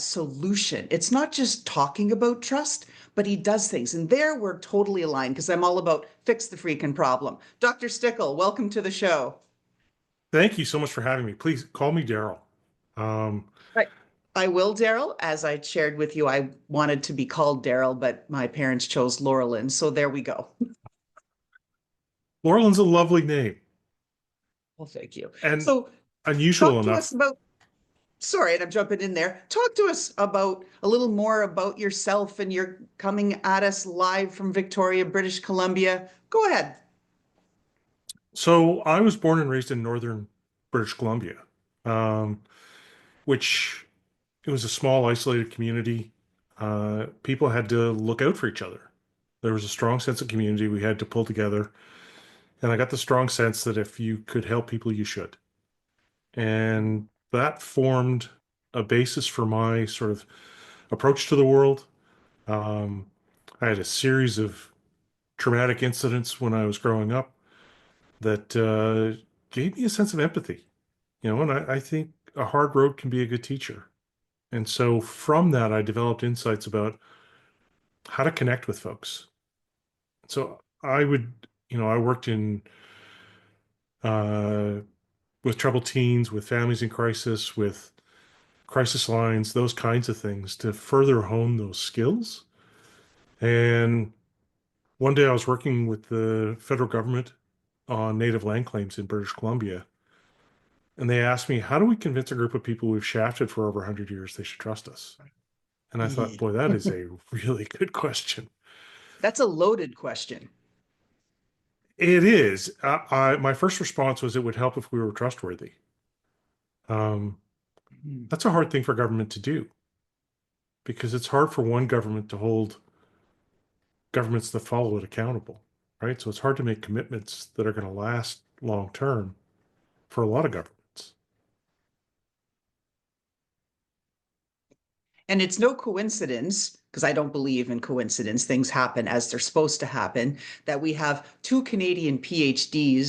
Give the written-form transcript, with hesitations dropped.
solution. It's not just talking about trust, but he does things. And there we're totally aligned because I'm all about fix the freaking problem. Dr. Stickle, welcome to the show. Thank you so much for having me. Please call me Daryl. Um, Right. I will, Daryl. As I shared with you, I wanted to be called Daryl, but my parents chose Laurelyn. So there we go. Laurelyn's a lovely name Well, thank you. and So unusual talk to us enough. about, sorry, and I'm jumping in there. Talk to us about a little more about yourself and you're coming at us live from Victoria, British Columbia. Go ahead. So I was born and raised in northern British Columbia, um, which it was a small, isolated community. People had to look out for each other. There was a strong sense of community. We had to pull together. And I got the strong sense that if you could help people, you should. And that formed a basis for my sort of approach to the world. Um, I had a series of traumatic incidents when I was growing up that gave me a sense of empathy, and I think a hard road can be a good teacher. And so from that, I developed insights about how to connect with folks. So I worked in uh, with troubled teens, with families in crisis, with crisis lines, those kinds of things to further hone those skills. And one day I was working with the federal government on native land claims in British Columbia. And they asked me, how do we convince a group of people we've shafted for over 100 years they should trust us? And I thought, boy, that is a really good question. That's a loaded question. It is. My first response was it would help if we were trustworthy. Um, that's a hard thing for government to do because it's hard for one government to hold governments that follow it accountable, right? So it's hard to make commitments that are going to last long term for a lot of governments. And it's no coincidence, because I don't believe in coincidence, things happen as they're supposed to happen, that we have two Canadian PhDs